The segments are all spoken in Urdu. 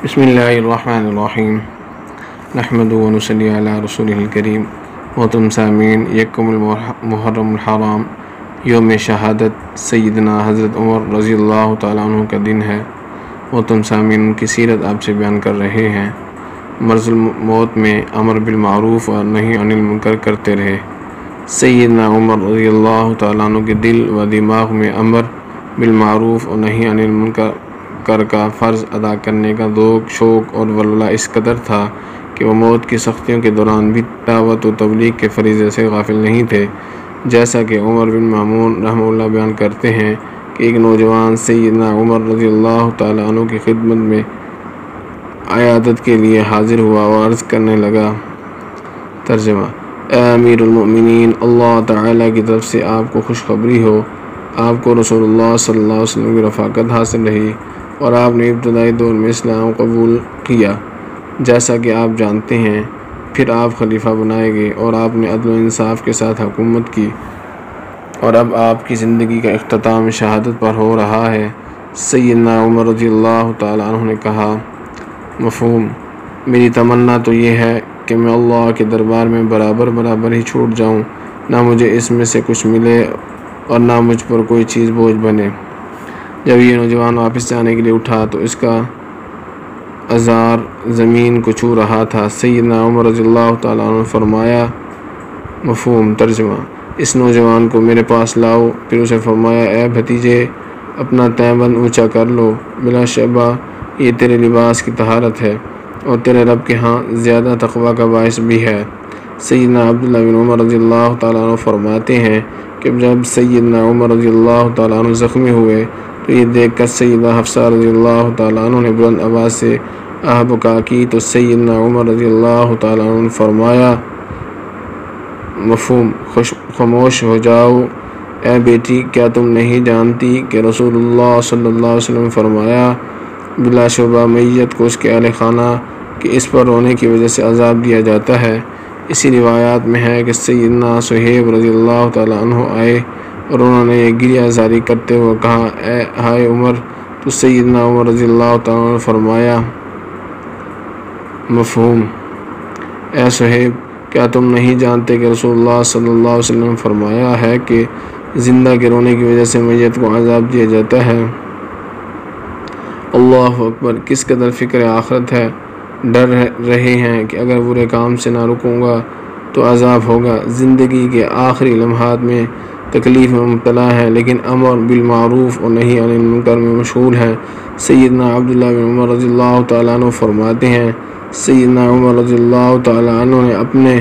بسم اللہ الرحمن الرحیم نحمدہ و نصلی علی رسولہ الکریم۔ محترم سامعین، یکم المحرم الحرام یوم شہادت سیدنا حضرت عمر رضی اللہ تعالیٰ عنہ کا دن ہے۔ محترم سامعین، ان کی سیرت آپ سے بیان کر رہے ہیں۔ مرض الموت میں امر بالمعروف اور نہی عن المنکر کرتے رہے۔ سیدنا عمر رضی اللہ تعالیٰ عنہ کے دل و دماغ میں امر بالمعروف اور نہی عن المنکر کا فرض ادا کرنے کا ذوق، شوق اور ولولہ اس قدر تھا کہ وہ موت کی سختیوں کے دوران بھی دعوت و تبلیغ کے فریضے سے غافل نہیں تھے۔ جیسا کہ عمر بن مامون رحمہ اللہ بیان کرتے ہیں کہ ایک نوجوان سیدنا عمر رضی اللہ تعالیٰ عنہ کی خدمت میں عیادت کے لیے حاضر ہوا اور عرض کرنے لگا۔ ترجمہ: اے امیر المؤمنین، اللہ تعالیٰ کی طرف سے آپ کو خوشخبری ہو، آپ کو رسول اللہ صلی اللہ علیہ وسلم کی رفاقت حاصل رہی اور آپ نے ابتدائی دور میں اسلام قبول کیا۔ جیسا کہ آپ جانتے ہیں، پھر آپ خلیفہ بنائے گئے اور آپ نے عدل و انصاف کے ساتھ حکومت کی، اور اب آپ کی زندگی کا اختتام شہادت پر ہو رہا ہے۔ سیدنا عمر رضی اللہ تعالیٰ عنہ نے کہا، مفہوم: میری تمنا تو یہ ہے کہ میں اللہ کے دربار میں برابر ہی چھوٹ جاؤں، نہ مجھے اس میں سے کچھ ملے اور نہ مجھ پر کوئی چیز بوجھ بنے۔ جب یہ نوجوان واپس جانے کے لیے اٹھا تو اس کا ازار زمین کو چھو رہا تھا۔ سیدنا عمر رضی اللہ تعالیٰ عنہ نے فرمایا، مفہوم: ترجمہ: اس نوجوان کو میرے پاس لاؤ۔ پھر اسے فرمایا، اے بھتیجے، اپنا تہبند اونچا کر لو، بلا شبہ یہ تیرے لباس کی طہارت ہے اور تیرے رب کے ہاں زیادہ تقویٰ کا باعث بھی ہے۔ سیدنا عبداللہ بن عمر رضی اللہ تعالیٰ عنہ فرماتے ہیں کہ جب سیدنا عمر رضی اللہ تعالیٰ عنہ زخمی ہوئے تو یہ دیکھ کر سیدہ حفصہ رضی اللہ تعالیٰ عنہ نے بلند آواز سے آہ بکا کی تو سیدنا عمر رضی اللہ تعالیٰ عنہ نے فرمایا، مفہوم: خاموش ہو جاؤ۔ اے بیٹی، کیا تم نہیں جانتی کہ رسول اللہ صلی اللہ علیہ وسلم نے فرمایا، بلا شبہ میت کو اس کے اہل خانہ کے اس پر رونے کی وجہ سے عذاب دیا جاتا ہے۔ اسی روایات میں ہے کہ سیدنا صہیب رضی اللہ تعالیٰ عنہ آئے اور انہوں نے یہ گریہ زاری کرتے ہوئے کہا، اے ہائے عمر! تو سیدنا عمر رضی اللہ تعالیٰ عنہ نے فرمایا، مفہوم: اے صہیب، کیا تم نہیں جانتے کہ رسول اللہ صلی اللہ علیہ وسلم نے فرمایا ہے کہ زندہ کے رونے کی وجہ سے میت کو عذاب دیا جاتا ہے؟ اللہ اکبر! کس قدر فکر آخرت ہے۔ ڈر رہے ہیں کہ اگر برے کام سے نہ رکوں گا تو عذاب ہوگا۔ زندگی کے آخری لمحات میں تکلیف میں مبتلا ہے، لیکن امر بالمعروف اور نہی عن المنکر میں مشغول ہے۔ سیدنا عبداللہ بن عمر رضی اللہ تعالیٰ عنہ فرماتے ہیں، سیدنا عمر رضی اللہ تعالیٰ عنہ نے اپنے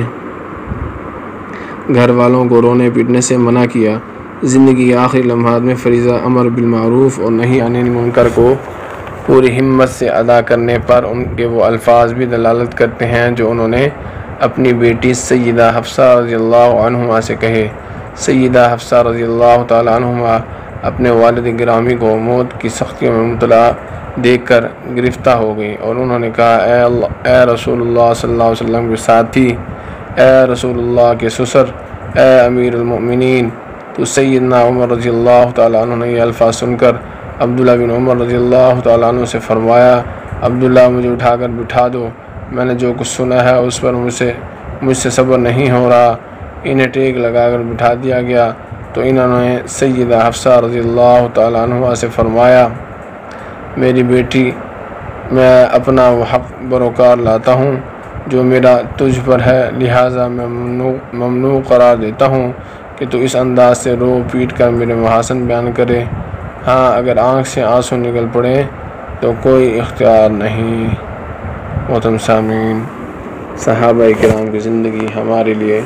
گھر والوں کو رونے پیٹنے سے منع کیا۔ زندگی کے آخری لمحات میں فریضہ امر بالمعروف اور نہی عن المنکر کو پوری ہمت سے ادا کرنے پر ان کے وہ الفاظ بھی دلالت کرتے ہیں جو انہوں نے اپنی بیٹی سیدہ حفصہ رضی اللہ عنہا سے کہے۔ سیدہ حفصہ رضی اللہ تعالیٰ عنہا اپنے والد گرامی کو موت کی سختیوں میں مبتلا دیکھ کر گرفتہ ہو گئی اور انہوں نے کہا، اے رسول اللہ صلی اللہ علیہ وسلم کے ساتھی، اے رسول اللہ کے سسر، اے امیر المؤمنین! تو سیدنا عمر رضی اللہ تعالیٰ عنہ نے یہ الفاظ سن کر عبداللہ بن عمر رضی اللہ تعالیٰ عنہ سے فرمایا، عبداللہ، مجھے اٹھا کر بٹھا دو، میں نے جو کچھ سنا ہے اس پر مجھ سے صبر نہیں ہو رہا۔ انہیں ٹیک لگا کر بٹھا دیا گیا تو انہوں نے سیدہ حفصہ رضی اللہ تعالیٰ عنہ سے فرمایا، میری بیٹی، میں اپنا وہ حق بروکار لاتا ہوں جو میرا تجھ پر ہے، لہٰذا میں ممنوع قرار دیتا ہوں کہ تو اس انداز سے رو پیٹ کر میرے محاسن بیان کرے۔ ہاں، اگر آنکھ سے آنسو نکل پڑے تو کوئی اختیار نہیں۔ محترم سامعین، صحابہ کرام کی زندگی ہمارے لیے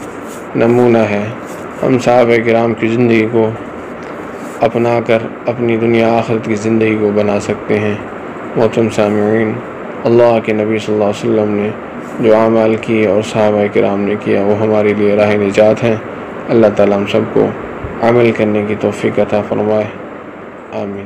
نمونہ ہے۔ ہم صحابہ کرام کی زندگی کو اپنا کر اپنی دنیا آخرت کی زندگی کو بنا سکتے ہیں۔ محترم سامعین، اللہ کے نبی صلی اللہ علیہ وسلم نے جو اعمال کیے اور صحابہ کرام نے کیا وہ ہمارے لیے راہ نجات ہیں۔ اللہ تعالیٰ ہم سب کو عمل کرنے کی توفیق عطا فرمائے، آمین۔